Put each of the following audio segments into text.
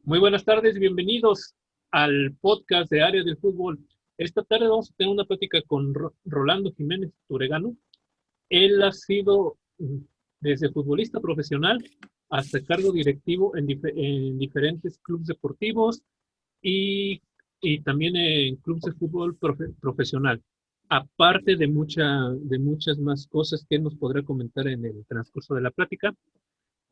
Muy buenas tardes, bienvenidos al podcast de Área del Fútbol. Esta tarde vamos a tener una plática con Rolando Jiménez Turegano. Él ha sido desde futbolista profesional hasta cargo directivo en diferentes clubes deportivos y, y también en clubes de fútbol profesional. Aparte de muchas más cosas que él nos podrá comentar en el transcurso de la plática,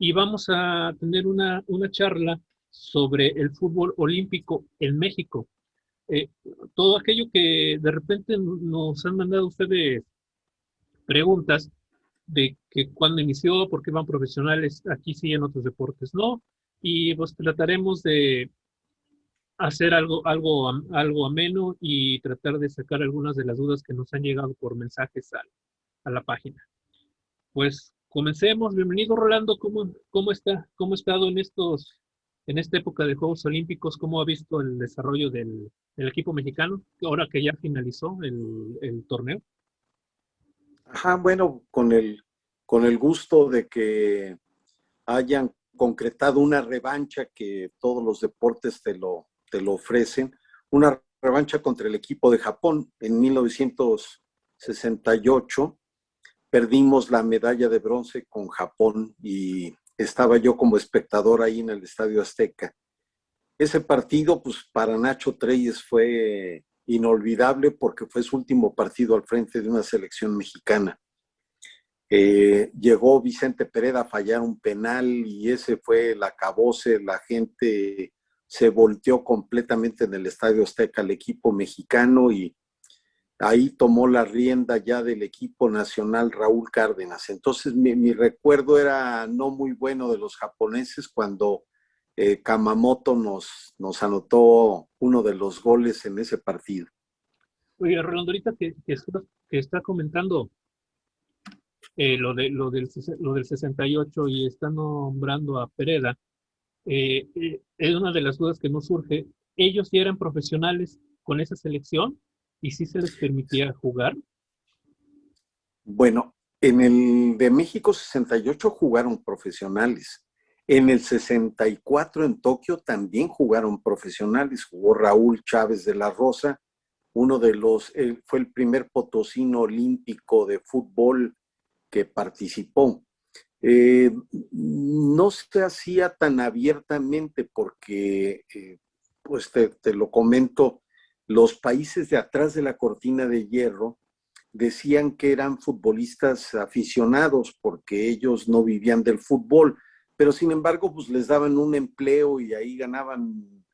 y vamos a tener una charla sobre el fútbol olímpico en México. Eh, Todo aquello que de repente nos han mandado ustedes preguntas de que cuándo inició, por qué van profesionales, aquí sí, en otros deportes no, y pues trataremos de hacer algo ameno y tratar de sacar algunas de las dudas que nos han llegado por mensajes a la página. Pues comencemos. Bienvenido, Rolando. ¿Cómo está? ¿Cómo ha estado en esta época de Juegos Olímpicos? ¿Cómo ha visto el desarrollo del equipo mexicano, ahora que ya finalizó el torneo? Ajá, bueno, con el gusto de que hayan concretado una revancha que todos los deportes te lo ofrecen, una revancha contra el equipo de Japón. En 1968 perdimos la medalla de bronce con Japón y estaba yo como espectador ahí en el Estadio Azteca. Ese partido, pues para Nacho Treyes fue inolvidable porque fue su último partido al frente de una selección mexicana. Llegó Vicente Pereda a fallar un penal y ese fue el acabose. La gente se volteó completamente en el Estadio Azteca al equipo mexicano y ahí tomó la rienda ya del equipo nacional Raúl Cárdenas. Entonces mi recuerdo era no muy bueno de los japoneses cuando Kamamoto nos anotó uno de los goles en ese partido. Oye, Rolando, ahorita que está comentando lo del 68 y está nombrando a Pereda, es una de las dudas que nos surge. ¿Ellos ya eran profesionales con esa selección y sí se les permitía jugar? Bueno, en el de México 68 jugaron profesionales. En el 64 en Tokio también jugaron profesionales. Jugó Raúl Chávez de la Rosa, fue el primer potosino olímpico de fútbol que participó. No se hacía tan abiertamente porque, pues te lo comento, los países de atrás de la cortina de hierro decían que eran futbolistas aficionados porque ellos no vivían del fútbol, pero sin embargo pues les daban un empleo y ahí ganaban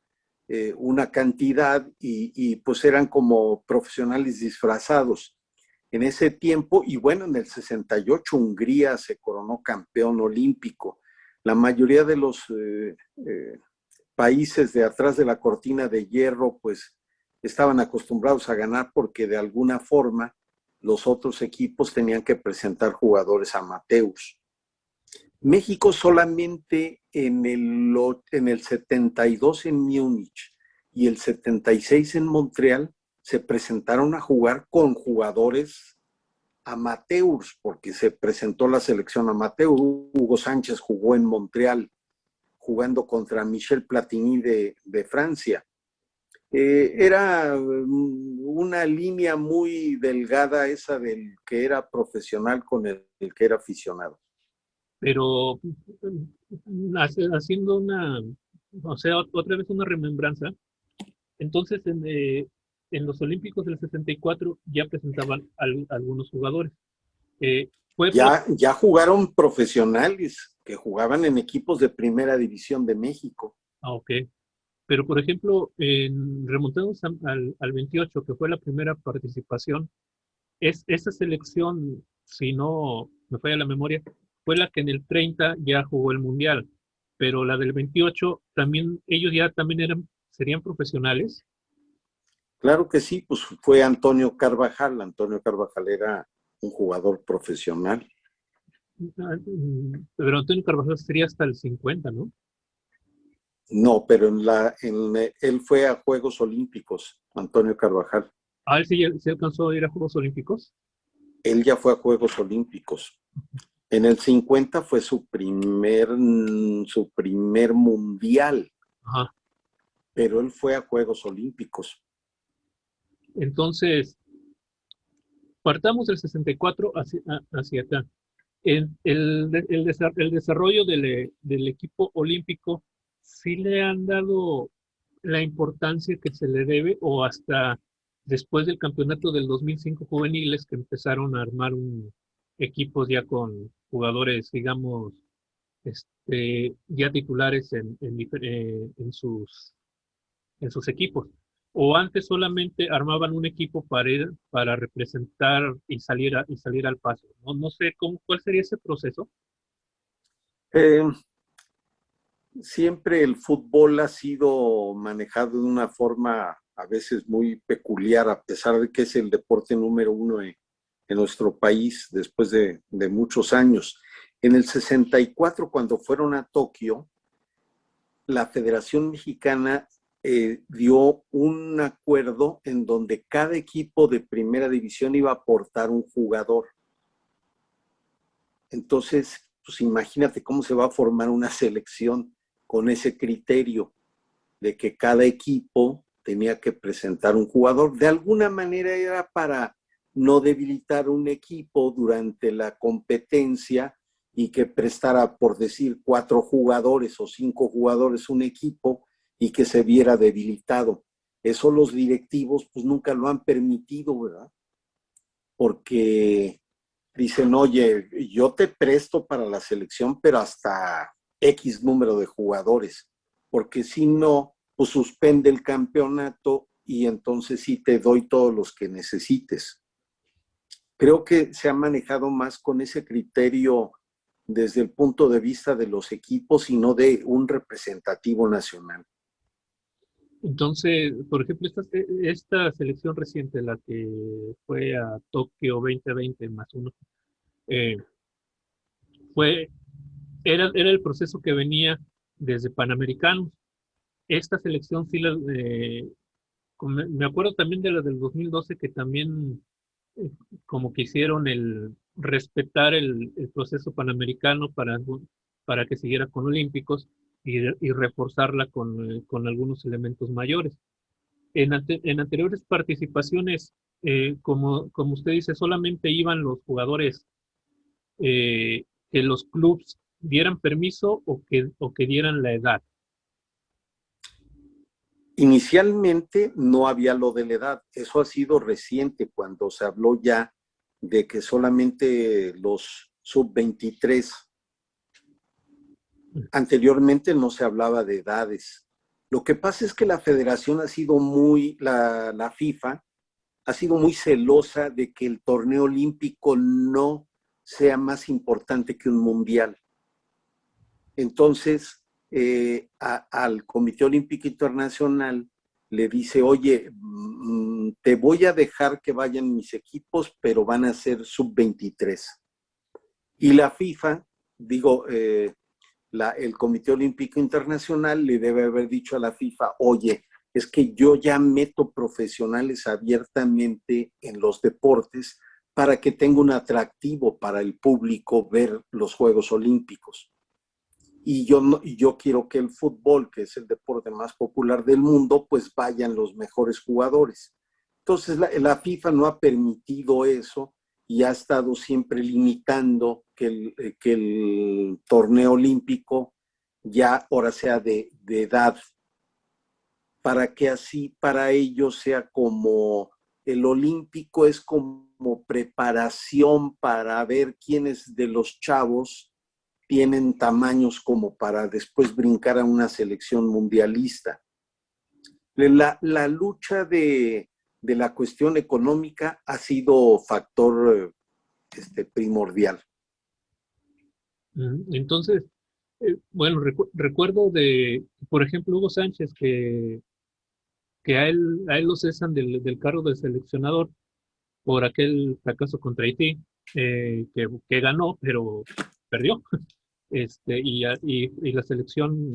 una cantidad y pues eran como profesionales disfrazados en ese tiempo. Y bueno, en el 68 Hungría se coronó campeón olímpico. La mayoría de los países de atrás de la cortina de hierro pues estaban acostumbrados a ganar porque de alguna forma los otros equipos tenían que presentar jugadores amateurs. México solamente en el 72 en Múnich y el 76 en Montreal se presentaron a jugar con jugadores amateurs, porque se presentó la selección amateur. Hugo Sánchez jugó en Montreal jugando contra Michel Platini de Francia. Era una línea muy delgada esa del que era profesional con el que era aficionado. Pero haciendo o sea, otra vez una remembranza, entonces en los Olímpicos del 64 ya presentaban algunos jugadores. Fue por, Ya jugaron profesionales que jugaban en equipos de primera división de México. ok, pero por ejemplo, remontándonos al 28, que fue la primera participación, esa selección, si no me falla la memoria, fue la que en el 30 ya jugó el Mundial, pero la del 28 también, ellos ya también serían profesionales. Claro que sí, pues fue Antonio Carvajal. Antonio Carvajal era un jugador profesional. Pero Antonio Carvajal sería hasta el 50, ¿no? No, pero él fue a Juegos Olímpicos, Antonio Carvajal. Ah, él sí alcanzó a ir a Juegos Olímpicos. Él ya fue a Juegos Olímpicos. En el 50 fue su primer mundial. Ajá. pero él fue a Juegos Olímpicos. Entonces, partamos del 64 hacia acá. El desarrollo del equipo olímpico, ¿sí le han dado la importancia que se le debe o hasta después del campeonato del 2005 juveniles que empezaron a armar equipos ya con jugadores, digamos, ya titulares en sus equipos? ¿O antes solamente armaban un equipo para ir, para representar y salir al paso? No, no sé cuál sería ese proceso. Eh, Siempre el fútbol ha sido manejado de una forma a veces muy peculiar, a pesar de que es el deporte número uno en nuestro país después de muchos años. En el 64, cuando fueron a Tokio, la Federación Mexicana dio un acuerdo en donde cada equipo de primera división iba a aportar un jugador. Entonces, pues imagínate cómo se va a formar una selección con ese criterio de que cada equipo tenía que presentar un jugador. De alguna manera era para no debilitar un equipo durante la competencia y que prestara, por decir, 4 jugadores o 5 jugadores un equipo y que se viera debilitado. Eso los directivos pues nunca lo han permitido, ¿verdad? Porque dicen, oye, yo te presto para la selección, pero hasta X número de jugadores, porque si no, pues suspende el campeonato y entonces sí te doy todos los que necesites. Creo que se ha manejado más con ese criterio desde el punto de vista de los equipos y no de un representativo nacional. Entonces, por ejemplo, esta selección reciente, la que fue a Tokio 2020 más uno, eh, fue, era el proceso que venía desde Panamericanos. Esta selección sí me acuerdo también de la del 2012 que también eh, como que hicieron el respetar el proceso panamericano para que siguiera con Olímpicos y reforzarla con algunos elementos mayores. En anteriores participaciones, como usted dice, solamente iban los jugadores que los clubs dieran permiso o que dieran la edad. Inicialmente no había lo de la edad, eso ha sido reciente cuando se habló ya de que solamente los sub-23, anteriormente no se hablaba de edades. Lo que pasa es que la federación ha sido la FIFA ha sido muy celosa de que el torneo olímpico no sea más importante que un mundial. Entonces, al Comité Olímpico Internacional le dice, oye, te voy a dejar que vayan mis equipos, pero van a ser sub-23. Y la FIFA, digo, el Comité Olímpico Internacional le debe haber dicho a la FIFA, oye, es que yo ya meto profesionales abiertamente en los deportes para que tenga un atractivo para el público ver los Juegos Olímpicos. Y yo quiero que el fútbol, que es el deporte más popular del mundo, pues vayan los mejores jugadores. Entonces la FIFA no ha permitido eso y ha estado siempre limitando que el torneo olímpico ya ahora sea de edad, para que así para ellos sea como el olímpico es como preparación para ver quiénes de los chavos tienen tamaños como para después brincar a una selección mundialista. La lucha de la cuestión económica ha sido factor primordial. Entonces, bueno, recuerdo por ejemplo, Hugo Sánchez, que a él lo cesan del cargo de seleccionador por aquel fracaso contra Haití, que ganó, pero perdió. Y la selección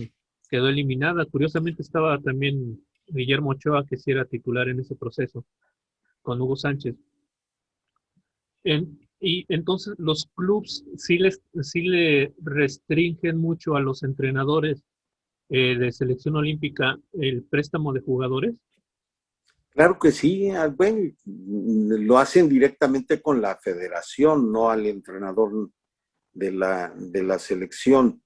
quedó eliminada. Curiosamente estaba también Guillermo Ochoa, que sí era titular en ese proceso, con Hugo Sánchez. Y entonces los clubs sí le restringen mucho a los entrenadores de selección olímpica el préstamo de jugadores? Claro que sí, bueno, lo hacen directamente con la federación, no al entrenador de la selección.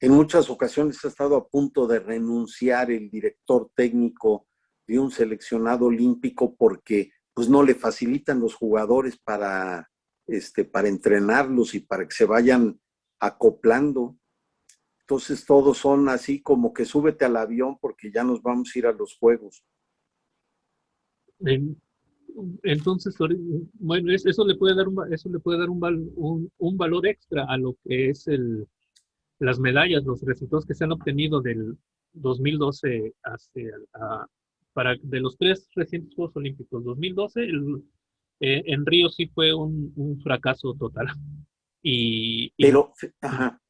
En muchas ocasiones ha estado a punto de renunciar el director técnico de un seleccionado olímpico porque pues no le facilitan los jugadores para entrenarlos y para que se vayan acoplando. Entonces todos son así como que súbete al avión porque ya nos vamos a ir a los juegos. En- entonces, bueno, eso le puede dar eso le puede dar un valor extra a lo que es las medallas, los resultados que se han obtenido del 2012 de los tres recientes Juegos Olímpicos. 2012, en Río sí fue un fracaso total. Y Ajá,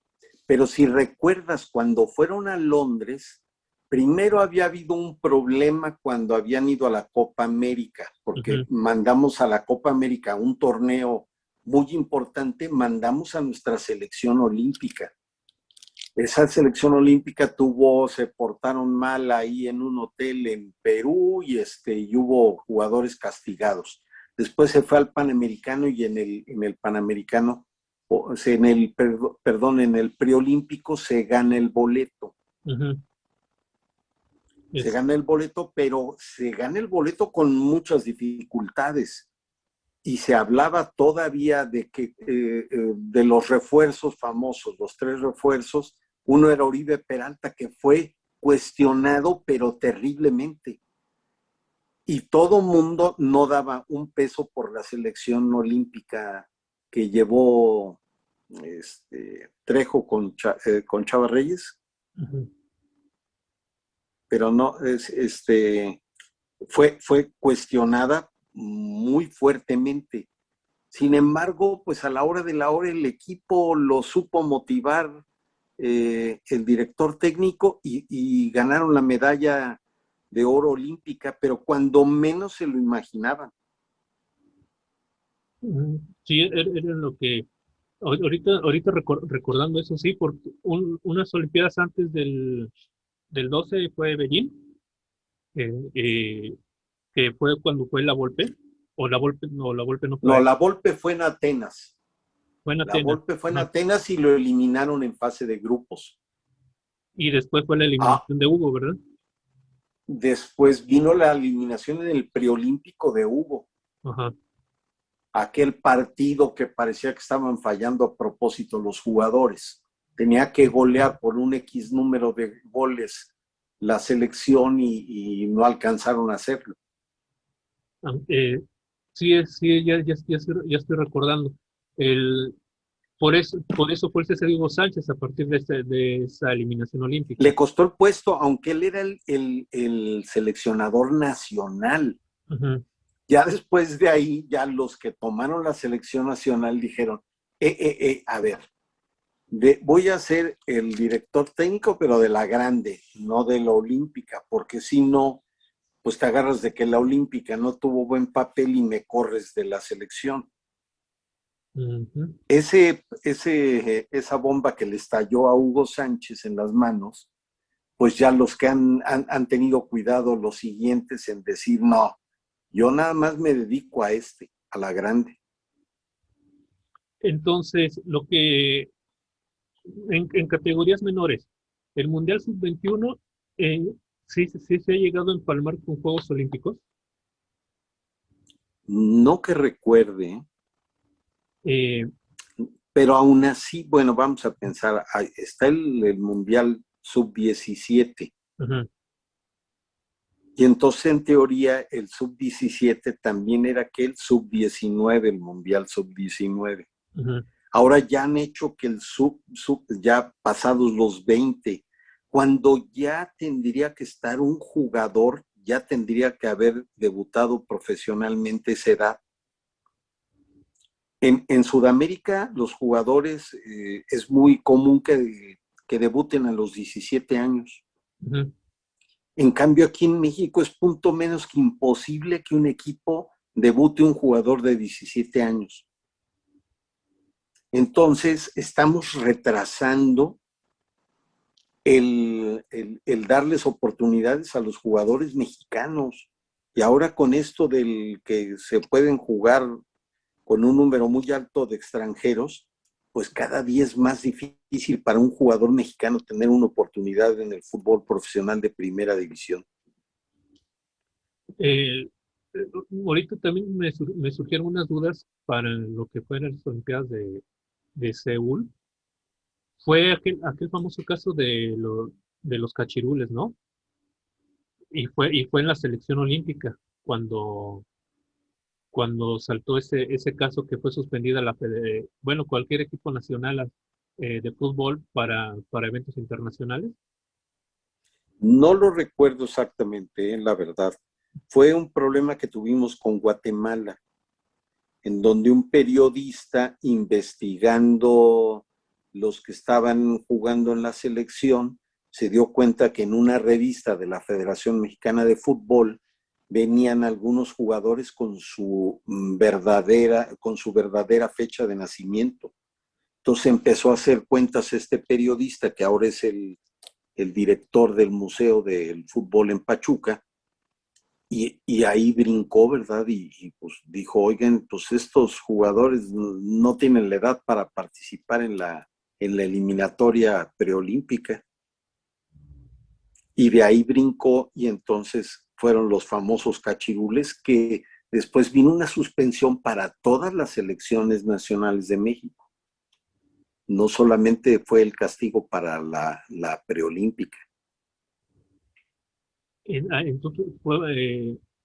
pero si recuerdas, cuando fueron a Londres, primero había habido un problema cuando habían ido a la Copa América, porque ujú, mandamos a la Copa América un torneo muy importante, mandamos a nuestra selección olímpica. Esa selección olímpica se portaron mal ahí en un hotel en Perú y hubo jugadores castigados. Después se fue al Panamericano y en el Panamericano, en el preolímpico se gana el boleto. ujú, Se es, gana el boleto, pero se gana el boleto con muchas dificultades. Y se hablaba todavía de los refuerzos famosos, los tres refuerzos. Uno era Oribe Peralta, que fue cuestionado, pero terriblemente. Y todo mundo no daba un peso por la selección olímpica que llevó Trejo con Chava Reyes, ujú. pero no, fue cuestionada muy fuertemente. Sin embargo, pues a la hora de la hora el equipo lo supo motivar el director técnico y ganaron la medalla de oro olímpica, pero cuando menos se lo imaginaban. Sí, era lo que ahorita recordando eso, sí, porque unas Olimpiadas antes del 12 fue Beijing, eh, eh, que fue cuando fue la Volpe, o la Volpe no fue No, ahí, la Volpe fue en Atenas. fue en La Atenas, Volpe fue en ajá. Atenas y lo eliminaron en fase de grupos. Y después fue la Ah, eliminación de Hugo, ¿verdad? después vino la eliminación en el preolímpico de Hugo. Ajá. Aquel partido que parecía que estaban fallando a propósito los jugadores. Tenía que golear por un X número de goles la selección y no alcanzaron a hacerlo. Ah, sí, sí, ya estoy recordando. El, por eso fue el César Hugo Sánchez a partir de esa eliminación olímpica. Le costó el puesto, aunque él era el seleccionador nacional. Ujú. Ya después de ahí, ya los que tomaron la selección nacional dijeron, a ver, voy a ser el director técnico, pero de la grande, no de la olímpica, porque si no, pues te agarras de que la olímpica no tuvo buen papel y me corres de la selección. Ujú. Esa bomba que le estalló a Hugo Sánchez en las manos, pues ya los que han tenido cuidado los siguientes en decir, no, yo nada más me dedico a la grande. Entonces, en categorías menores, el Mundial Sub-21 sí se ha llegado a empalmar con Juegos Olímpicos. No que recuerde, Eh, pero aún así, bueno, vamos a pensar, está el Mundial Sub-17. Ajá, Y entonces, en teoría, el Sub-17 también era aquel Sub-19, el Mundial Sub-19. ajá. Ahora ya han hecho que ya pasados los 20, cuando ya tendría que estar un jugador, ya tendría que haber debutado profesionalmente esa edad. En Sudamérica, los jugadores es muy común que debuten a los 17 años. Ujú. En cambio, aquí en México es punto menos que imposible que un equipo debute un jugador de 17 años. Entonces, estamos retrasando el darles oportunidades a los jugadores mexicanos. Y ahora con esto del que se pueden jugar con un número muy alto de extranjeros, pues cada día es más difícil para un jugador mexicano tener una oportunidad en el fútbol profesional de primera división. Eh, Ahorita también me surgieron unas dudas para lo que fueron las Olimpiadas de Seúl. Fue aquel famoso caso de los cachirules, ¿no? Y fue en la selección olímpica cuando saltó ese caso que fue suspendida bueno, cualquier equipo nacional de fútbol para eventos internacionales. No lo recuerdo exactamente, la verdad. Fue un problema que tuvimos con Guatemala, en donde un periodista investigando los que estaban jugando en la selección se dio cuenta que en una revista de la Federación Mexicana de Fútbol venían algunos jugadores con su verdadera fecha de nacimiento. Entonces empezó a hacer cuentas este periodista, que ahora es el director del Museo del Fútbol en Pachuca, y ahí brincó, ¿verdad? Y pues dijo, oigan, pues estos jugadores no tienen la edad para participar en la eliminatoria preolímpica. Y de ahí brincó y entonces fueron los famosos cachirules, que después vino una suspensión para todas las selecciones nacionales de México. No solamente fue el castigo para la preolímpica. Entonces,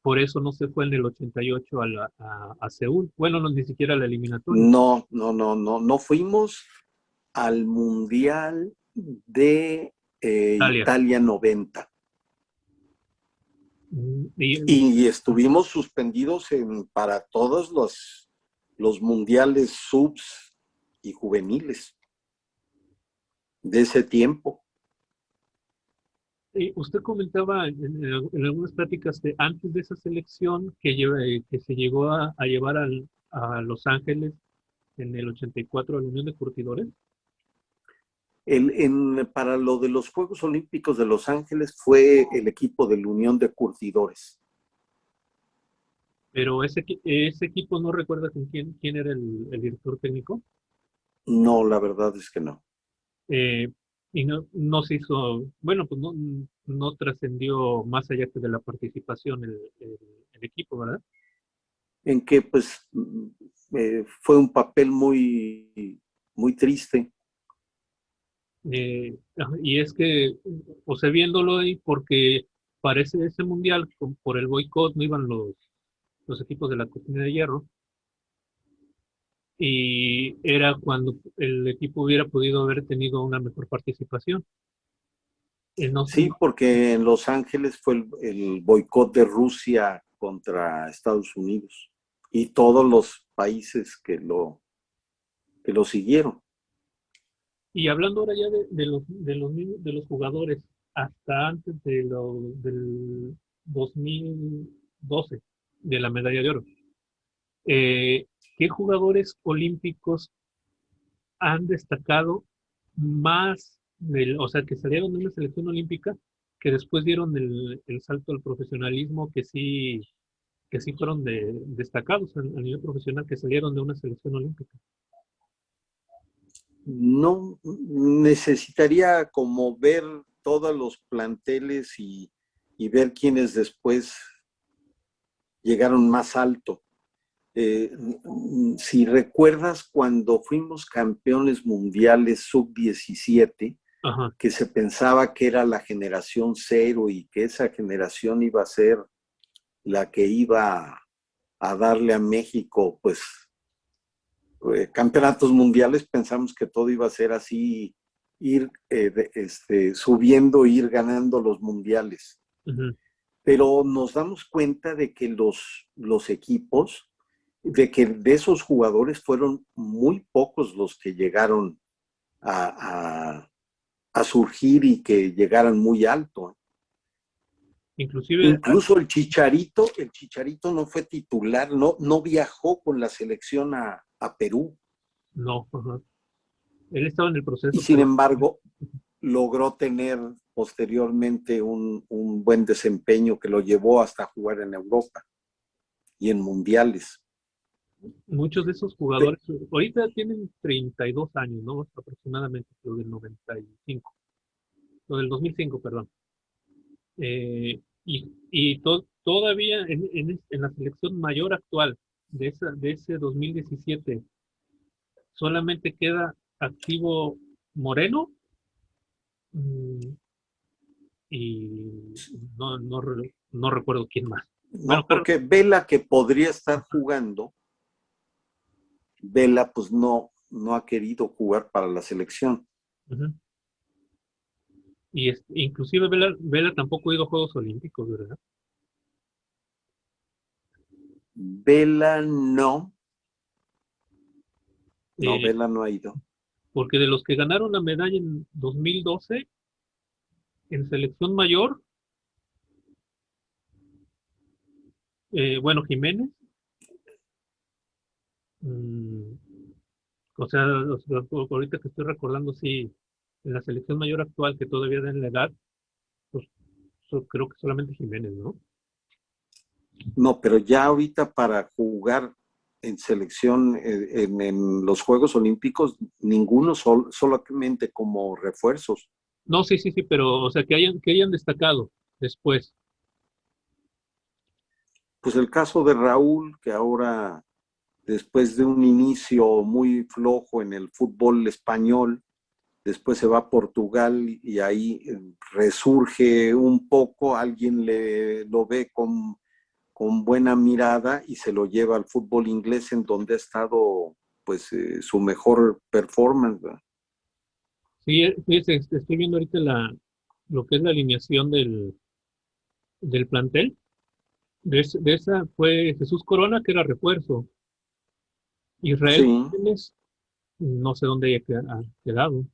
por eso no se fue en el 88 a Seúl. Bueno, no, ni siquiera a la eliminatoria. No fuimos al Mundial de Italia. Italia 90. Y Y estuvimos suspendidos para todos los mundiales subs y juveniles de ese tiempo. usted comentaba en algunas pláticas que antes de esa selección que se llegó a llevar a Los Ángeles en el 84 a la Unión de Curtidores. Para lo de los Juegos Olímpicos de Los Ángeles fue el equipo de la Unión de Curtidores. Pero ese equipo no recuerda con quién era el director técnico. No, la verdad es que no. Eh, y no se hizo, bueno, pues no trascendió más allá que de la participación el equipo, ¿verdad? En que pues fue un papel muy, muy triste. Y es que, o sea, viéndolo ahí, porque parece ese mundial, por el boicot, no iban los equipos de la cortina de hierro, y era cuando el equipo hubiera podido haber tenido una mejor participación. No sé, Sí, porque en Los Ángeles fue el boicot de Rusia contra Estados Unidos y todos los países que lo siguieron. y hablando ahora ya de los jugadores, hasta antes del 2012, de la medalla de oro, eh, ¿qué jugadores olímpicos han destacado más, o sea, que salieron de una selección olímpica, que después dieron el salto al profesionalismo, que sí fueron destacados a nivel profesional, que salieron de una selección olímpica? No necesitaría como ver todos los planteles y ver quiénes después llegaron más alto. Si recuerdas cuando fuimos campeones mundiales sub-17, Ajá. que se pensaba que era la generación cero y que esa generación iba a ser la que iba a darle a México, pues, campeonatos mundiales, pensamos que todo iba a ser así, ir subiendo, ir ganando los mundiales. Uh-huh. Pero nos damos cuenta de que los equipos, de que de esos jugadores fueron muy pocos los que llegaron a surgir y que llegaran muy alto. Inclusive, Incluso el Chicharito no fue titular, no viajó con la selección a Perú. no, ajá. Él estaba en el Y proceso, sin pero embargo, logró tener posteriormente un buen desempeño que lo llevó hasta jugar en Europa y en mundiales. Muchos de esos jugadores ahorita tienen 32 años, ¿no? Aproximadamente, lo del 95, lo del 2005, perdón. Todavía en la selección mayor actual de ese 2017 solamente queda activo Moreno, mm, y no recuerdo quién más. Bueno, No, porque Vela, que podría estar jugando, Vela pues no ha querido jugar para la selección. uh-huh. Y inclusive Vela tampoco ha ido a Juegos Olímpicos, ¿verdad? Vela no. No, Eh, Vela no ha ido. Porque de los que ganaron la medalla en 2012 en selección mayor, bueno, Jiménez, mm, o sea, ahorita que estoy recordando, sí, en la selección mayor actual que todavía da en la edad, pues creo que solamente Jiménez, ¿no? No, pero ya ahorita para jugar en selección en los Juegos Olímpicos, ninguno, solamente como refuerzos. No, sí, pero, o sea, que hayan destacado después. Pues el caso de Raúl, que ahora, después de un inicio muy flojo en el fútbol español, después se va a Portugal y ahí resurge un poco, alguien lo ve con buena mirada y se lo lleva al fútbol inglés, en donde ha estado pues su mejor performance, ¿verdad? Sí, fíjese, estoy viendo ahorita lo que es la alineación del plantel. De esa fue Jesús Corona, que era refuerzo. Israel Sí, Jiménez, no sé dónde ha quedado.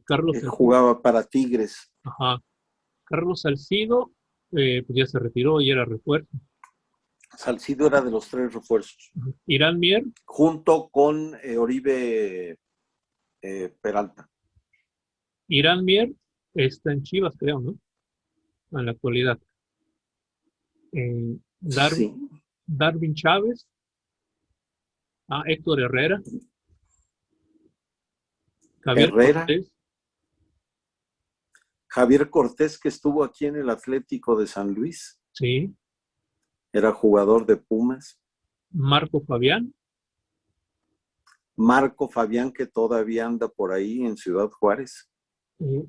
Carlos Salcido, jugaba para Tigres. ajá. Carlos Salcido, pues ya se retiró y era refuerzo. Salcido era de los tres refuerzos, Irán Mier, junto con Oribe Peralta. Irán Mier está en Chivas, creo, ¿no? En la actualidad. Eh, Sí, Darwin Chávez, Héctor Herrera, Javier Herrera, Cortés, Javier Cortés, que estuvo aquí en el Atlético de San Luis, sí, era jugador de Pumas. Marco Fabián, Marco Fabián, que todavía anda por ahí en Ciudad Juárez.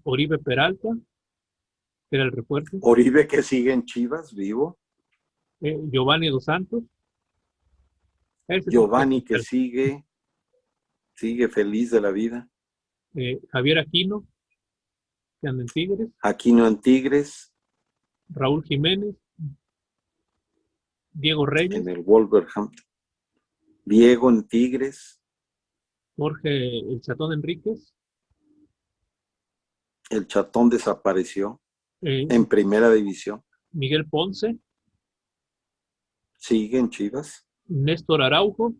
Oribe Peralta, que era el refuerzo, Oribe, que sigue en Chivas, vivo. Giovanni Dos Santos, ese sí fue Giovanni, que oficial. sigue feliz de la vida. Javier Aquino, que anda en Tigres, Aquino en Tigres, Raúl Jiménez, Diego en Reyes, el Wolverhampton. Diego en Tigres, Jorge El Chatón Enríquez, el Chatón desapareció eh, en primera división. Miguel Ponce, Sigue en Chivas. Néstor Araujo,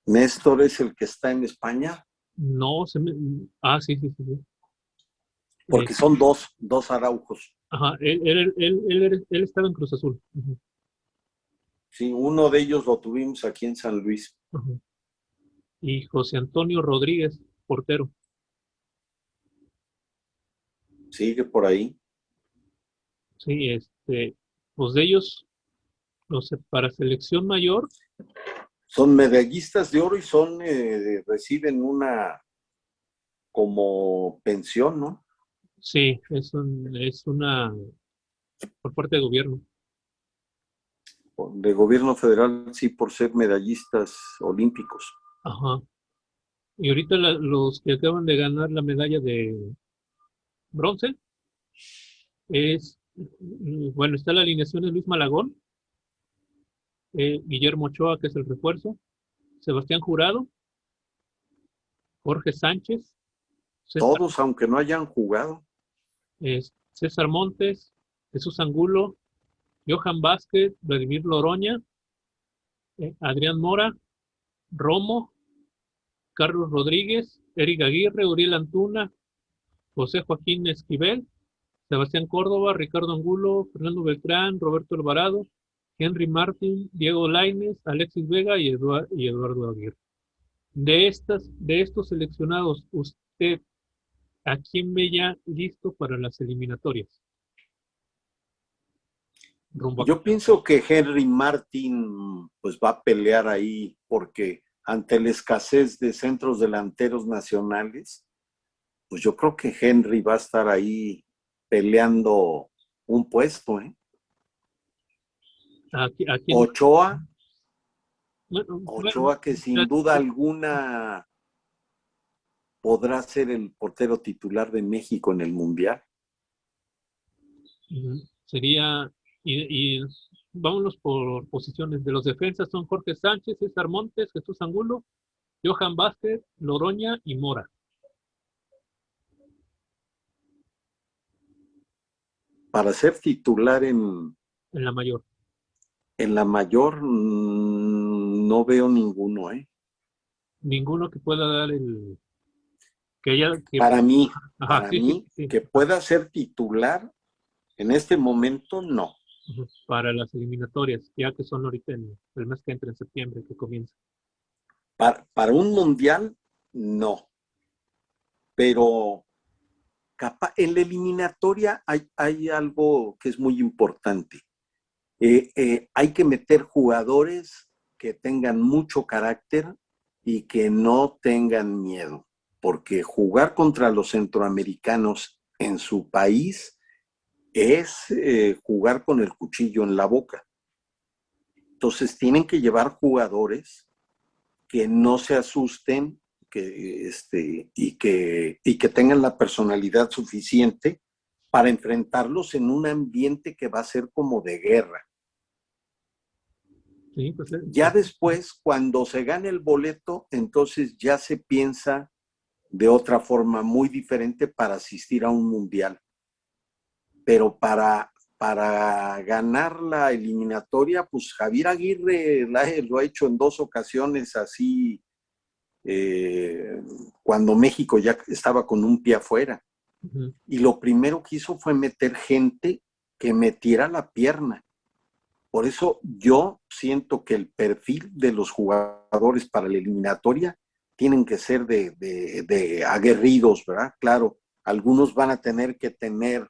Néstor es el que está en España, no se me, sí. porque son dos Araujos. Ajá, él estaba en Cruz Azul. Uh-huh, Sí, uno de ellos lo tuvimos aquí en San Luis. uh-huh. Y José Antonio Rodríguez, portero. Sigue por ahí. Sí, pues de ellos, para selección mayor, Son medallistas de oro y reciben una como pensión, ¿no? sí, es una por parte del gobierno. De gobierno federal, sí, por ser medallistas olímpicos. Ajá. Y ahorita los que acaban de ganar la medalla de bronce bueno, está la alineación de Luis Malagón, Guillermo Ochoa, que es el refuerzo, Sebastián Jurado, Jorge Sánchez, Todos, aunque no hayan jugado. César Montes, Jesús Angulo, Johan Vázquez, Vladimir Loroña, Adrián Mora, Romo, Carlos Rodríguez, Eric Aguirre, Uriel Antuna, José Joaquín Esquivel, Sebastián Córdoba, Ricardo Angulo, Fernando Beltrán, Roberto Alvarado, Henry Martin, Diego Lainez, Alexis Vega y Eduardo Aguirre. De estos seleccionados, ¿usted a quién ve ya listo para las eliminatorias? Yo pienso que Henry Martin pues va a pelear ahí porque ante la escasez de centros delanteros nacionales, pues yo creo que Henry va a estar ahí peleando un puesto, ¿eh? ¿A quién? Ochoa, Bueno, que sin duda alguna podrá ser el portero titular de México en el Mundial. sería, y vámonos por posiciones. De los defensas son Jorge Sánchez, César Montes, Jesús Angulo, Johan Vázquez, Loroña y Mora. Para ser titular En la mayor. en la mayor, no veo ninguno, ¿eh? Ninguno que pueda dar el... Que ya, que, Para mí, ajá, sí. que pueda ser titular en este momento, no. Para las eliminatorias, ya que son ahorita el mes que entra en septiembre, que comienza. Para un mundial, no. Pero en la eliminatoria hay algo que es muy importante. Hay que meter jugadores que tengan mucho carácter y que no tengan miedo, porque jugar contra los centroamericanos en su país es jugar con el cuchillo en la boca. Entonces tienen que llevar jugadores que no se asusten y que tengan la personalidad suficiente para enfrentarlos en un ambiente que va a ser como de guerra. Sí, pues, ya después, cuando se gane el boleto, entonces ya se piensa de otra forma muy diferente para asistir a un mundial. Pero para ganar la eliminatoria, pues Javier Aguirre lo ha hecho en 2 ocasiones así, cuando México ya estaba con un pie afuera. Y lo primero que hizo fue meter gente que metiera la pierna. Por eso yo siento que el perfil de los jugadores para la eliminatoria tienen que ser de aguerridos, ¿verdad? Claro, algunos van a tener que tener,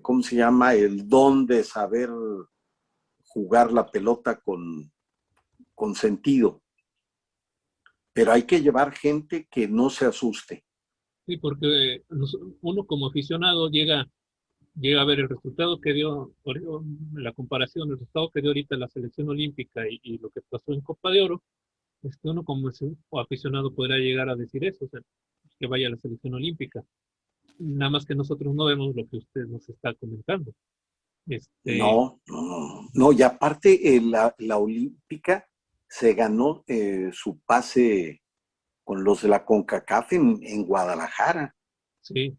¿cómo se llama? El don de saber jugar la pelota con sentido. Pero hay que llevar gente que no se asuste. Sí, porque uno como aficionado llega a ver el resultado que dio, la comparación del resultado que dio ahorita la selección olímpica y lo que pasó en Copa de Oro, es que uno como aficionado podrá llegar a decir eso, o sea, que vaya a la selección olímpica. Nada más que nosotros no vemos lo que usted nos está comentando. No. Y aparte la olímpica se ganó su pase con los de la CONCACAF en Guadalajara. Sí.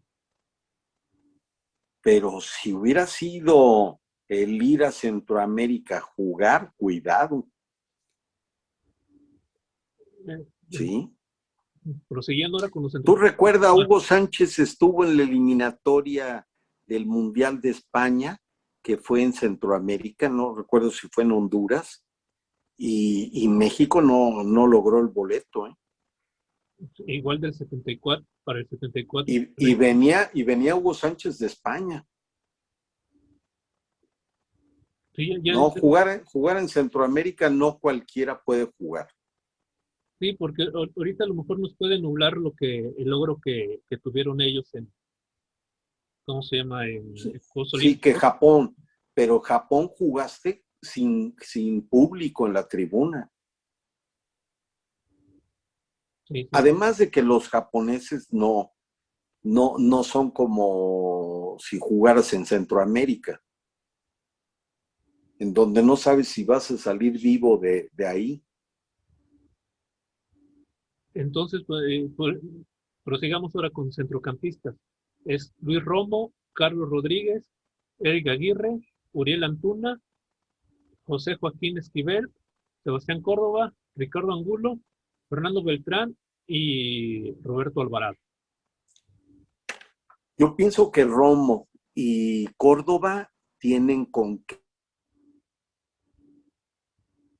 Pero si hubiera sido el ir a Centroamérica a jugar, cuidado. Sí. Prosiguiendo ahora con los ¿Tú recuerdas, Hugo Sánchez estuvo en la eliminatoria del Mundial de España, que fue en Centroamérica, no recuerdo si fue en Honduras, y México no logró el boleto, ¿eh? Igual del 74, para el 74. Y venía Hugo Sánchez de España. Sí, no, jugar en Centroamérica no cualquiera puede jugar. Sí, porque ahorita a lo mejor nos puede nublar el logro que tuvieron ellos en, ¿cómo se llama? En Juegos Olímpicos. Sí, que Japón, pero Japón jugaste sin público en la tribuna. Sí. Además de que los japoneses no son como si jugaras en Centroamérica, en donde no sabes si vas a salir vivo de ahí. Entonces, prosigamos ahora con centrocampistas. Es Luis Romo, Carlos Rodríguez, Eric Aguirre, Uriel Antuna, José Joaquín Esquivel, Sebastián Córdoba, Ricardo Angulo, Fernando Beltrán y Roberto Alvarado. Yo pienso que Romo y Córdoba tienen con que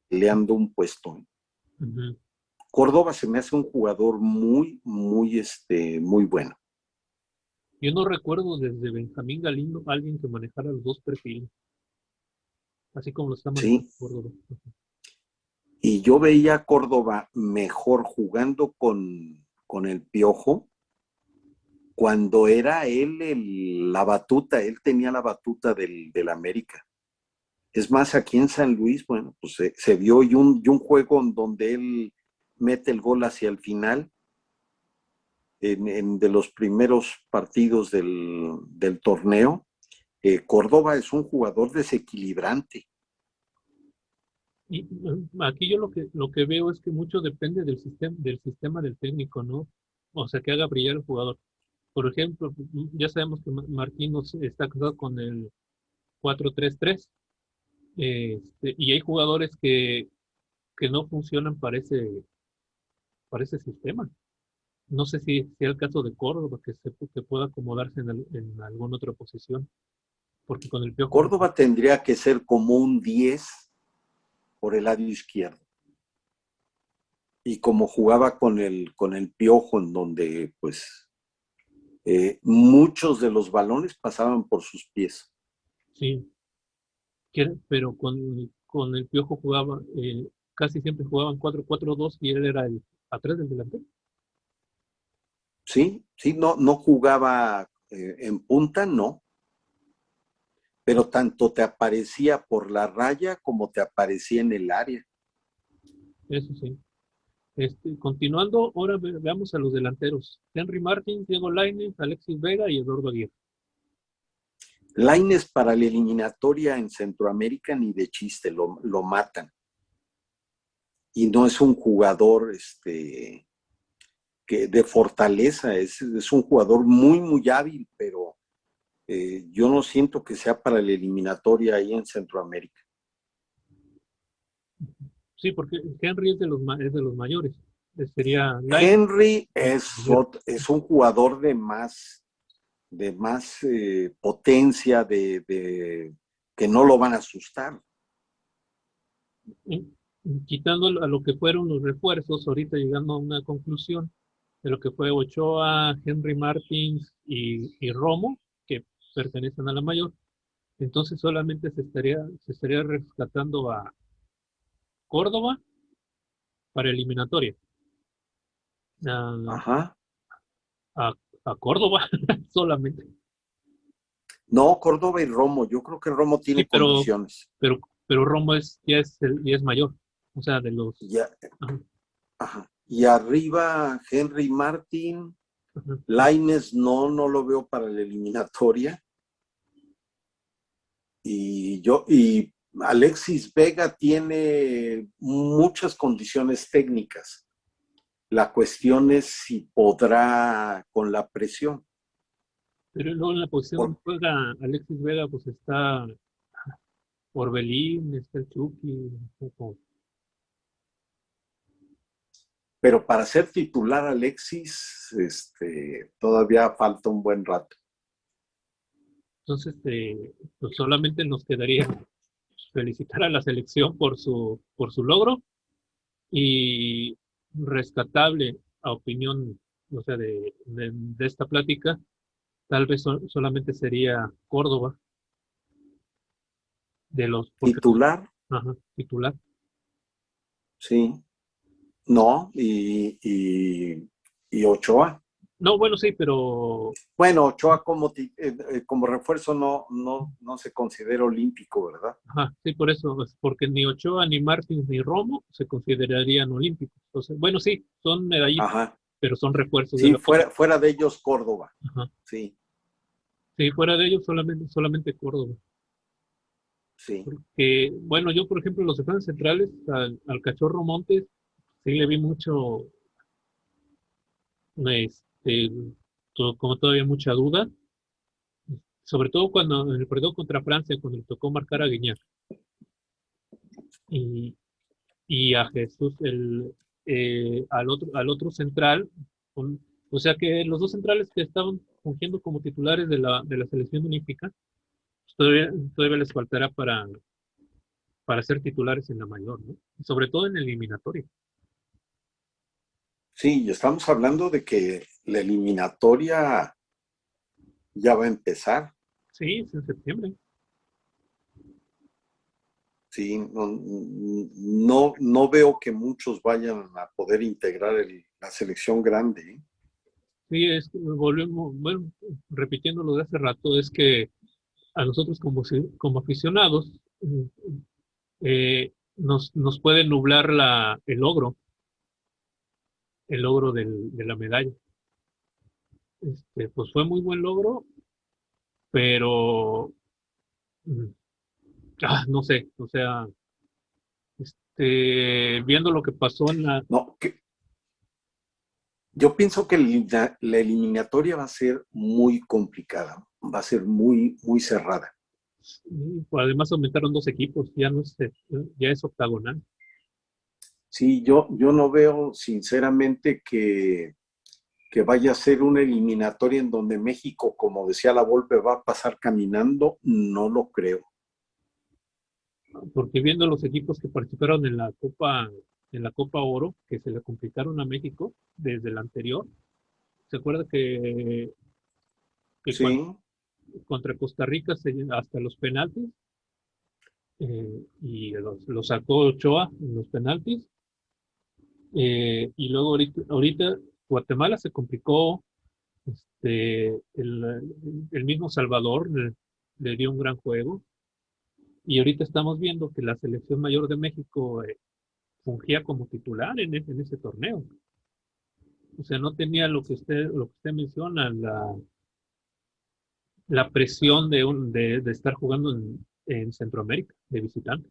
peleando un puesto. Uh-huh. Córdoba se me hace un jugador muy bueno. Yo no recuerdo desde Benjamín Galindo alguien que manejara los dos perfiles, así como lo está manejando Sí. Córdoba. Y yo veía a Córdoba mejor jugando con el Piojo cuando era él la batuta, él tenía la batuta del América. Es más, aquí en San Luis, bueno, pues se vio y un juego en donde él mete el gol hacia el final, de los primeros partidos del torneo. Córdoba es un jugador desequilibrante. Y aquí yo lo que veo es que mucho depende del sistema del técnico, ¿no? O sea, que haga brillar al jugador. Por ejemplo, ya sabemos que Marquinhos está casado con el 4-3-3, y hay jugadores que no funcionan para ese sistema. No sé si sea el caso de Córdoba, que pueda acomodarse en alguna otra posición, porque con el Piojo, Córdoba tendría que ser como un 10 por el lado izquierdo. Y como jugaba con el Piojo, en donde pues muchos de los balones pasaban por sus pies. sí, pero con el Piojo jugaba, casi siempre jugaban 4-4-2 y él era el atrás del delantero. Sí, sí, no jugaba en punta, no, pero tanto te aparecía por la raya como te aparecía en el área. Eso sí. Continuando, ahora veamos a los delanteros. Henry Martin, Diego Lainez, Alexis Vega y Eduardo Aguirre. Lainez para la eliminatoria en Centroamérica ni de chiste, lo matan. Y no es un jugador que de fortaleza, es un jugador muy hábil, pero yo no siento que sea para la eliminatoria ahí en Centroamérica. Sí, porque Henry es de los mayores. Sería Lainez Henry y es, Aguirre. es un jugador de más potencia, que no lo van a asustar. Y- Quitando a lo que fueron los refuerzos, ahorita llegando a una conclusión de lo que fue Ochoa, Henry Martins y Romo, que pertenecen a la mayor, entonces solamente se estaría rescatando a Córdoba para eliminatoria. A, Ajá. a, a Córdoba solamente. No, Córdoba y Romo, yo creo que Romo Sí, tiene pero, condiciones. pero, pero Romo ya es mayor. O sea, de los. Ya, Ajá, ajá. Y arriba Henry Martin, ajá. Lainez no lo veo para la eliminatoria. Y Alexis Vega tiene muchas condiciones técnicas. La cuestión es si podrá con la presión. Pero luego en la posición Por- donde juega Alexis Vega, pues está Orbelín, está el Chucky, un poco. pero para ser titular, Alexis, todavía falta un buen rato. Entonces, pues solamente nos quedaría felicitar a la selección por su logro y rescatable a opinión, o sea, de esta plática, tal vez solamente sería Córdoba porque Titular, ajá, titular. sí. No, y Ochoa. No, bueno, sí, pero Bueno, Ochoa como refuerzo no se considera olímpico, ¿verdad? ajá, sí, por eso, pues, porque ni Ochoa, ni Martins, ni Romo se considerarían olímpicos. Entonces, bueno, sí, son medallistas, Ajá. pero son refuerzos de Sí, la Olímpica. fuera de ellos Córdoba. Ajá. Sí, Sí, fuera de ellos solamente Córdoba. sí. Porque, bueno, yo, por ejemplo, los defensas centrales, al Cachorro Montes, sí le vi mucho, este, como todavía mucha duda, sobre todo cuando en el partido contra Francia, cuando le tocó marcar a Guiñac y a Jesús, al otro central, o sea que los dos centrales que estaban fungiendo como titulares de la selección olímpica, pues todavía les faltará para ser titulares en la mayor, ¿no? Y sobre todo en el eliminatorio. Sí, y estamos hablando de que la eliminatoria ya va a empezar. Sí, es en septiembre. Sí, no veo que muchos vayan a poder integrar la selección grande, ¿eh? Sí, volvemos, bueno, repitiendo lo de hace rato, es que a nosotros como aficionados nos puede nublar el logro de la medalla. Pues fue muy buen logro, pero mm, no sé, o sea, viendo lo que pasó en la. No, yo pienso que la eliminatoria va a ser muy complicada, va a ser muy, muy cerrada. Pues además aumentaron dos equipos, ya es octagonal. Sí, yo no veo sinceramente que vaya a ser una eliminatoria en donde México, como decía la Volpe, va a pasar caminando, no lo creo. Porque viendo los equipos que participaron en la Copa Oro, que se le complicaron a México desde la anterior, ¿se acuerda que Sí, contra Costa Rica hasta los penaltis, y lo sacó Ochoa en los penaltis, y luego ahorita Guatemala se complicó, el mismo Salvador le dio un gran juego, y ahorita estamos viendo que la selección mayor de México fungía como titular en ese torneo. O sea, no tenía lo que usted menciona, la presión de estar jugando en Centroamérica, de visitante.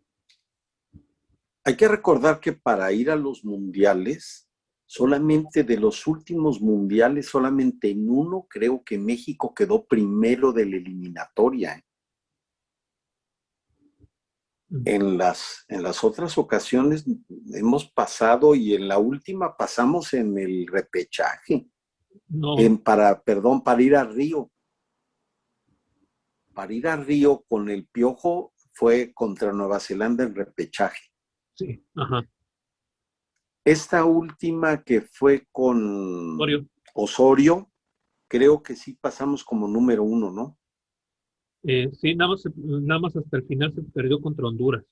hay que recordar que para ir a los mundiales, solamente de los últimos mundiales, solamente en uno creo que México quedó primero de la eliminatoria, ¿eh? En las otras ocasiones hemos pasado y en la última pasamos en el repechaje, No, para ir a Río. Para ir a Río con el Piojo fue contra Nueva Zelanda en repechaje. sí, ajá. Esta última que fue con Osorio, Osorio, creo que sí pasamos como número uno, ¿no? sí, nada más hasta el final se perdió contra Honduras,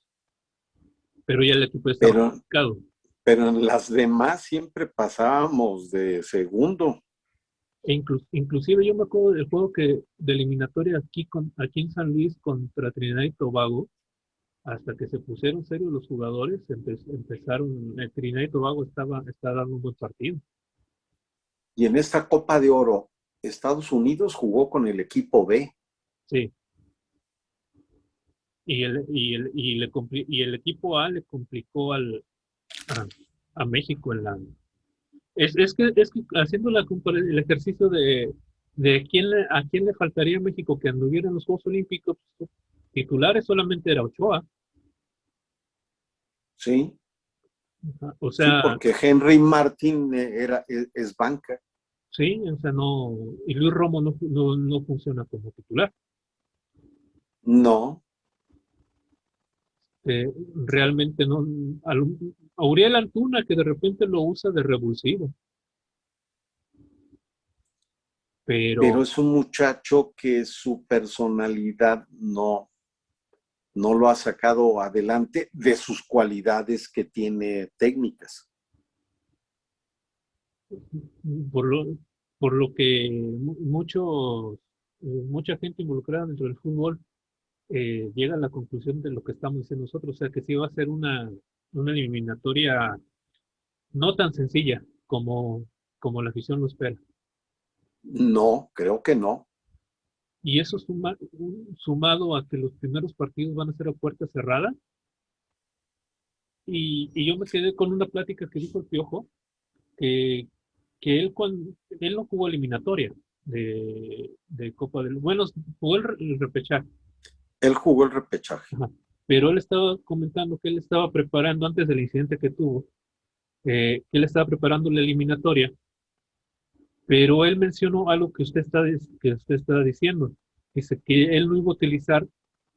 pero ya el equipo estaba Pero, calificado. pero en las demás siempre pasábamos de segundo. Inclusive yo me acuerdo del juego de eliminatoria aquí en San Luis contra Trinidad y Tobago, hasta que se pusieron serios los jugadores, empezaron, Trinidad y Tobago está dando un buen partido. Y en esta Copa de Oro, Estados Unidos jugó con el equipo B. Sí, y el equipo A le complicó a, a México en la. Es que haciendo el ejercicio de a quién le faltaría a México que anduviera en los Juegos Olímpicos, pues, titulares solamente era Ochoa. Sí, Ajá. O sí, sea, porque Henry Martin es banca. sí, o sea, no, y Luis Romo no funciona como titular. No, Realmente no. Auriel Antuna, que de repente lo usa de revulsivo, pero pero es un muchacho que su personalidad no lo ha sacado adelante de sus cualidades que tiene técnicas. por lo, por lo que mucha gente involucrada dentro del fútbol llega a la conclusión de lo que estamos diciendo nosotros, o sea que sí va a ser una eliminatoria no tan sencilla como la afición lo espera. No, creo que no. Y eso sumado a que los primeros partidos van a ser a puerta cerrada, y yo me quedé con una plática que dijo el Piojo, que, que él no jugó eliminatoria de Copa del. Bueno, jugó el repechaje. Él jugó el repechaje. Ajá. Pero él estaba comentando que él estaba preparando antes del incidente que tuvo, que él estaba preparando la eliminatoria, pero él mencionó algo que usted está diciendo. Dice que él no iba a utilizar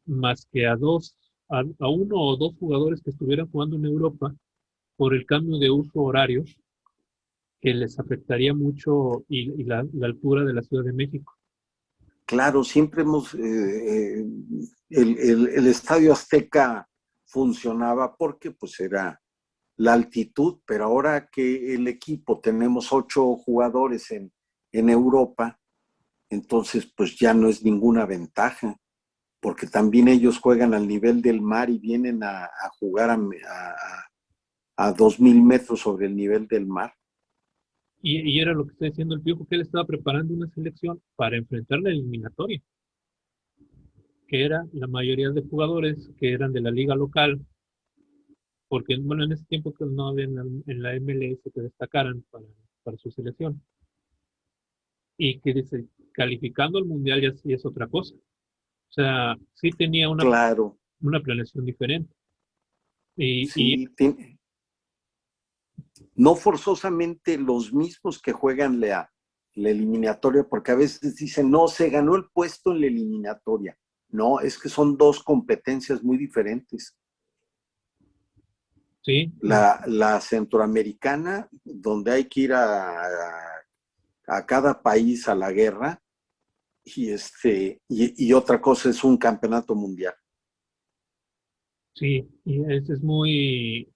más que a uno o dos jugadores que estuvieran jugando en Europa por el cambio de uso horario que les afectaría mucho y la altura de la Ciudad de México. Claro, siempre el Estadio Azteca funcionaba porque pues era la altitud, pero ahora que el equipo tenemos 8 jugadores en Europa, entonces pues ya no es ninguna ventaja, porque también ellos juegan al nivel del mar y vienen a jugar a 2000 metros sobre el nivel del mar. Y era lo que está diciendo el Piojo, que él estaba preparando una selección para enfrentar la eliminatoria, que era la mayoría de jugadores que eran de la liga local, porque bueno, en ese tiempo que no había en la MLS que destacaran para su selección. Y que dice, calificando al mundial ya sí es otra cosa. O sea, sí tenía Claro, una planeación diferente. Y sí, no forzosamente los mismos que juegan la eliminatoria, porque a veces dicen, no, se ganó el puesto en la eliminatoria. No, es que son dos competencias muy diferentes. sí, La centroamericana, donde hay que ir a cada país a la guerra, y otra cosa es un campeonato mundial. sí, y ese es muy.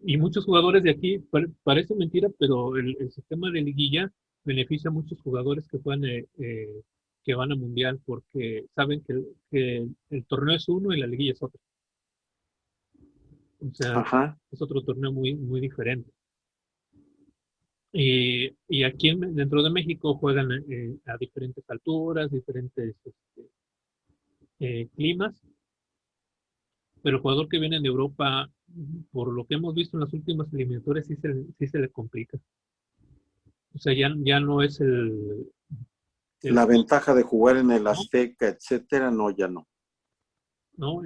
Y muchos jugadores de aquí, parece mentira, pero el sistema de liguilla beneficia a muchos jugadores que van a mundial porque saben que el torneo es uno y la liguilla es otro. O sea, Ajá. es otro torneo muy, muy diferente. Y aquí dentro de México juegan a diferentes alturas, diferentes climas, pero el jugador que viene de Europa, por lo que hemos visto en las últimas eliminatorias, sí se le complica. O sea, ya no es el La juego, ventaja de jugar en el ¿no? Azteca, etcétera, no, ya no. ¿No?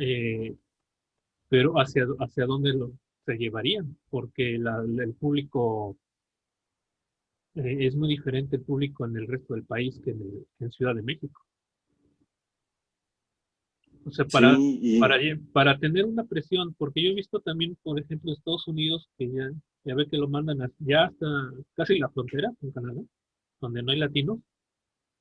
Pero hacia dónde se llevarían, porque el público es muy diferente el público en el resto del país que en Ciudad de México. O sea, Sí, para tener una presión, porque yo he visto también, por ejemplo, Estados Unidos, que ya ve que lo mandan ya hasta casi la frontera con Canadá, donde no hay latinos,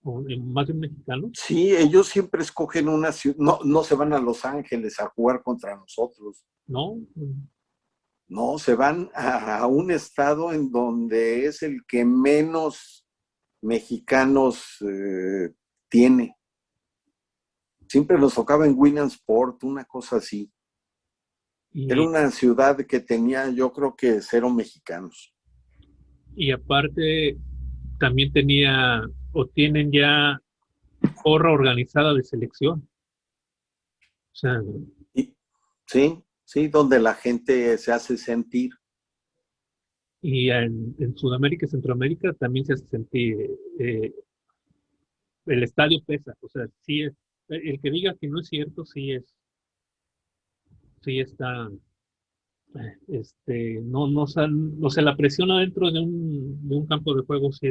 o más de mexicanos, sí, ellos siempre escogen una ciudad, no, no se van a Los Ángeles a jugar contra nosotros, ¿no? no, se van a un estado en donde es el que menos mexicanos tiene. Siempre nos tocaba en Williamsport, una cosa así. Era Y, una ciudad que tenía, yo creo que 0 mexicanos. y aparte, también o tienen ya porra organizada de selección. O sea, Y, sí, sí, donde la gente se hace sentir. y en Sudamérica y Centroamérica también se hace sentir, eh, el estadio pesa. O sea, sí es, el que diga que no es cierto, sí está, no sé, la presión adentro de un campo de juego sí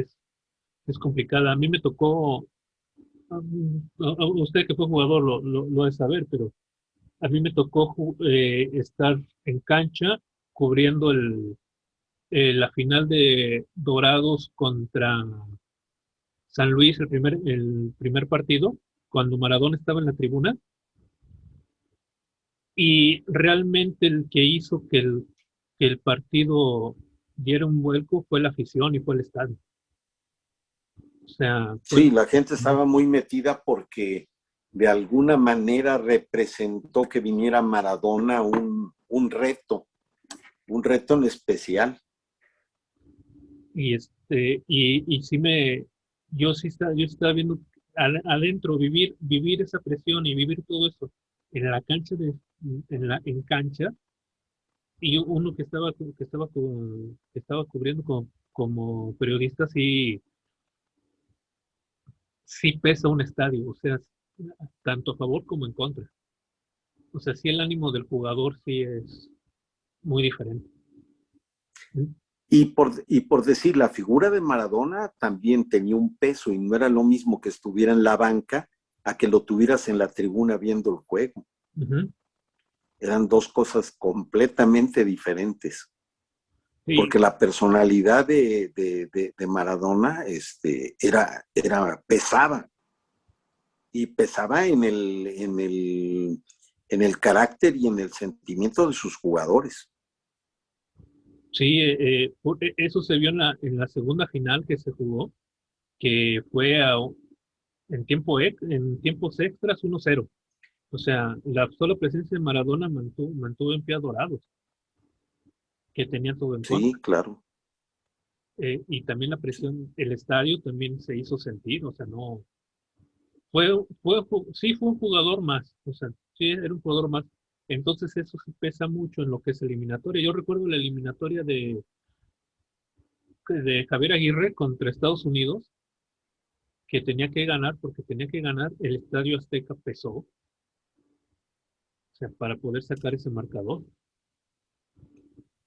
es complicada. A mí me tocó, usted que fue jugador lo ha de saber, pero a mí me tocó estar en cancha cubriendo la final de Dorados contra San Luis, el primer partido, cuando Maradona estaba en la tribuna, y realmente el que hizo que el partido diera un vuelco fue la afición y fue el estadio. O sea, Sí, la gente estaba muy metida porque de alguna manera representó que viniera Maradona un reto en especial. y sí yo estaba viendo adentro vivir esa presión y vivir todo eso en la cancha en cancha, y uno que estaba cubriendo como periodista, sí pesa un estadio, o sea, tanto a favor como en contra. O sea, sí el ánimo del jugador sí es muy diferente. Y por decir, la figura de Maradona también tenía un peso y no era lo mismo que estuviera en la banca a que lo tuvieras en la tribuna viendo el juego. Ujú. Eran dos cosas completamente diferentes. Sí, Porque la personalidad de Maradona pesaba. Y pesaba en el carácter y en el sentimiento de sus jugadores. sí, eso se vio en la segunda final que se jugó, que fue en tiempos extras 1-0. O sea, la sola presencia de Maradona mantuvo en pie a Dorados, que tenía todo en Sí, contra. claro. Y también la presión, el estadio también se hizo sentir, o sea, no, sí fue un jugador más, o sea, sí era un jugador más. Entonces eso sí pesa mucho en lo que es eliminatoria. Yo recuerdo la eliminatoria de Javier Aguirre contra Estados Unidos, que tenía que ganar, porque tenía que ganar, el Estadio Azteca pesó, o sea, para poder sacar ese marcador.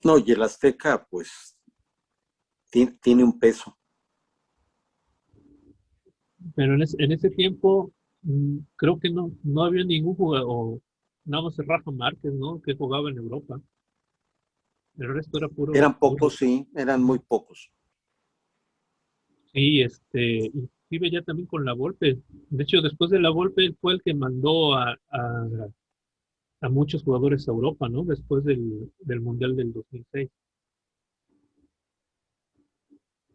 No, y el Azteca, pues, tiene un peso. Pero en ese tiempo, creo que no había ningún jugador, nada más Rafa Márquez, ¿no? Que jugaba en Europa. El resto era Eran puro. pocos, sí, eran muy pocos. Sí, inclusive ya también con la Volpe. De hecho, después de la Volpe, él fue el que mandó a muchos jugadores a Europa, ¿no? Después del Mundial del 2006.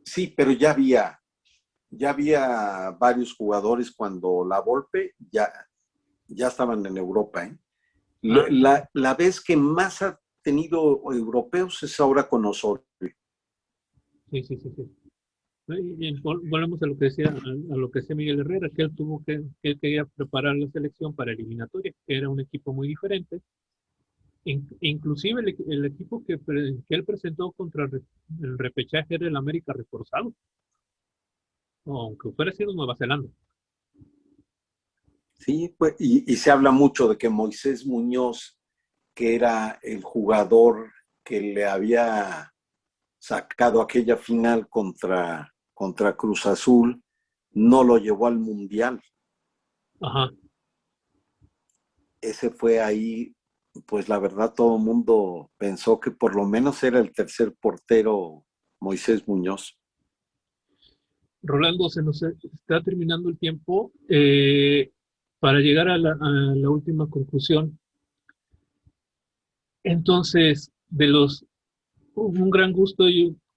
Sí, pero ya había varios jugadores cuando la Volpe ya estaban en Europa, ¿eh? Ah, La vez que más ha tenido europeos es ahora con Osorio. sí, sí, sí, sí. Y volvemos a lo que decía, a lo que decía Miguel Herrera, que él que él quería preparar la selección para eliminatoria, que era un equipo muy diferente. Inclusive el equipo que él presentó contra el repechaje era el América reforzado, aunque fuera sido Nueva Zelanda. Sí, pues, y se habla mucho de que Moisés Muñoz, que era el jugador que le había sacado aquella final contra Cruz Azul, no lo llevó al Mundial. Ajá. Ese fue ahí, pues la verdad todo el mundo pensó que por lo menos era el tercer portero Moisés Muñoz. Rolando, se nos está terminando el tiempo. Para llegar a la última conclusión, entonces, un gran gusto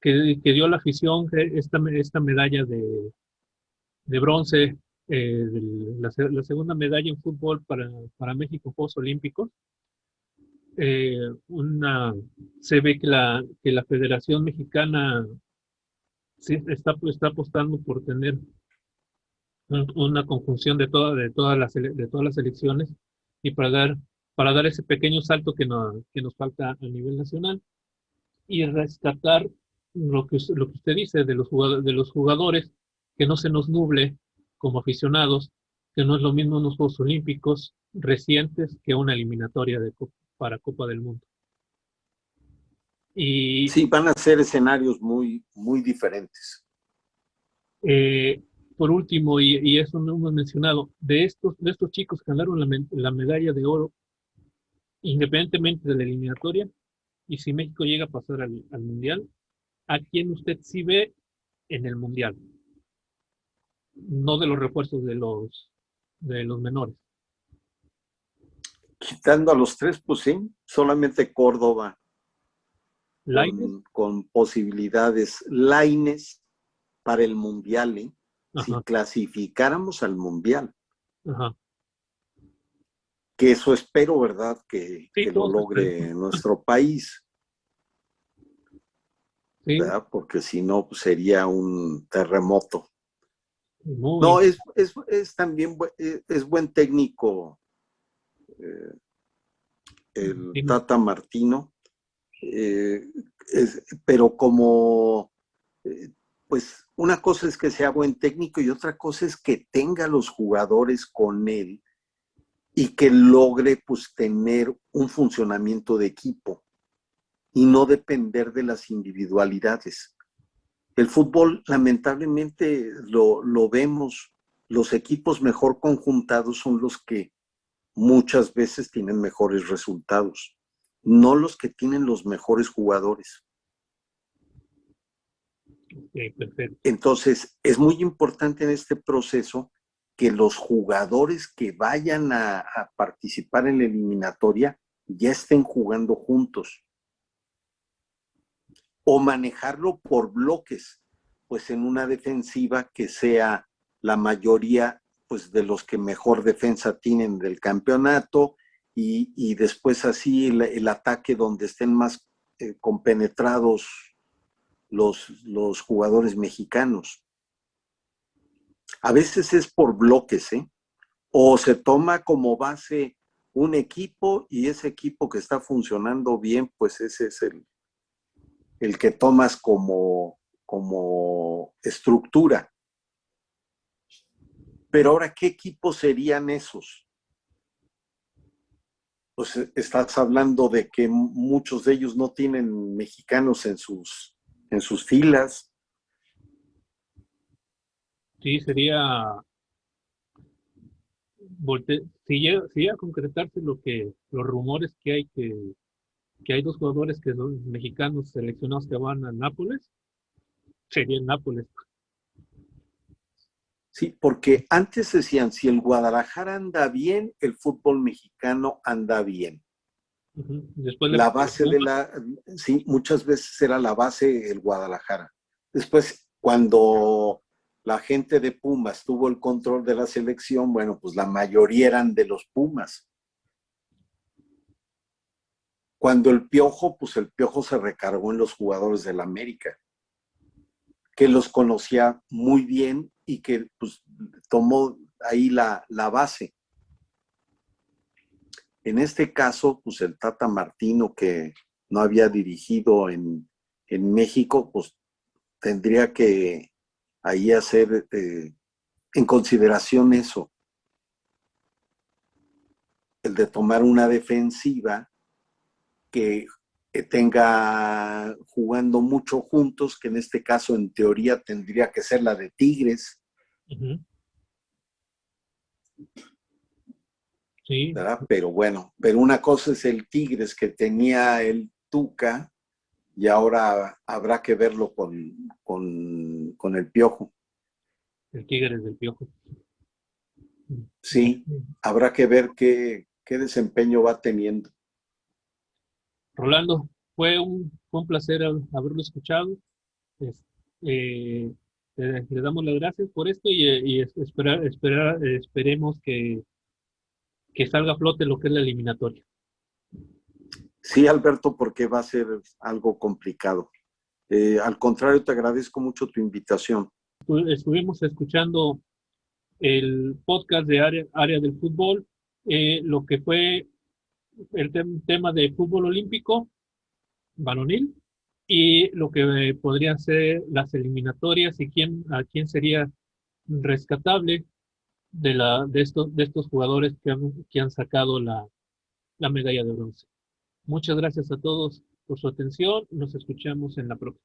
que dio la afición esta medalla de bronce, la segunda medalla en fútbol para México en Juegos Olímpicos. Eh, una, Se ve que la Federación Mexicana sí está apostando por tener una conjunción de todas las elecciones y para dar ese pequeño salto que nos falta a nivel nacional y rescatar lo que usted dice de los jugadores, que no se nos nuble como aficionados, que no es lo mismo unos Juegos Olímpicos recientes que una eliminatoria para Copa del Mundo. Y Sí, van a ser escenarios muy, muy diferentes. eh, por último, y eso no hemos mencionado, de estos chicos que ganaron la medalla de oro, independientemente de la eliminatoria, y si México llega a pasar al Mundial, ¿a quién usted sí ve en el Mundial? No de los refuerzos de los menores. Quitando a los tres, pues sí, solamente Córdoba Lainez, con posibilidades. Lainez para el Mundial, ¿eh? Si ajá, clasificáramos al Mundial, ajá. que eso espero, ¿verdad? Sí, Que lo todos logre esperemos. nuestro país, Sí, ¿verdad? Porque si no, pues sería un terremoto. muy No, es también es buen técnico eh, el bien. Tata Martino, eh, pero como, eh, pues una cosa es que sea buen técnico y otra cosa es que tenga los jugadores con él y que logre pues tener un funcionamiento de equipo y no depender de las individualidades. El fútbol, lamentablemente, lo vemos, los equipos mejor conjuntados son los que muchas veces tienen mejores resultados, no los que tienen los mejores jugadores. Okay, perfecto. Entonces, es muy importante en este proceso que los jugadores que vayan a participar en la eliminatoria ya estén jugando juntos. O manejarlo por bloques, pues en una defensiva que sea la mayoría pues, de los que mejor defensa tienen del campeonato y después así el ataque donde estén más compenetrados los jugadores mexicanos. A veces es por bloques, ¿eh? O se toma como base un equipo y ese equipo que está funcionando bien, pues ese es el que tomas como estructura. Pero ahora, ¿qué equipos serían esos? Pues estás hablando de que muchos de ellos no tienen mexicanos en sus filas. Sí, sería, si llega a concretarse los rumores que hay dos jugadores que son mexicanos seleccionados que van a Nápoles, sería el Nápoles. Sí, porque antes decían, si el Guadalajara anda bien, el fútbol mexicano anda bien. Después La base sí, muchas veces era la base el Guadalajara. Después, cuando la gente de Pumas tuvo el control de la selección, bueno, pues la mayoría eran de los Pumas. Cuando el Piojo, pues el Piojo se recargó en los jugadores del América, que los conocía muy bien y que pues tomó ahí la base. En este caso, pues el Tata Martino, que no había dirigido en México, pues tendría que ahí hacer en consideración eso, el de tomar una defensiva que tenga jugando mucho juntos, que en este caso en teoría tendría que ser la de Tigres. Sí. ¿Verdad? Pero bueno, pero una cosa es el Tigres que tenía el Tuca y ahora habrá que verlo con el Piojo. El Tigres del Piojo. Sí, habrá que ver qué desempeño va teniendo. Rolando, fue un placer haberlo escuchado. Le damos las gracias por esto y esperemos que salga a flote lo que es la eliminatoria. Sí, Alberto, porque va a ser algo complicado. Al contrario, te agradezco mucho tu invitación. Estuvimos escuchando el podcast de Área del Fútbol, lo que fue el tema de fútbol olímpico varonil y lo que podrían ser las eliminatorias y a quién sería rescatable de estos jugadores que han sacado la medalla de bronce. Muchas gracias a todos por su atención. Nos escuchamos en la próxima.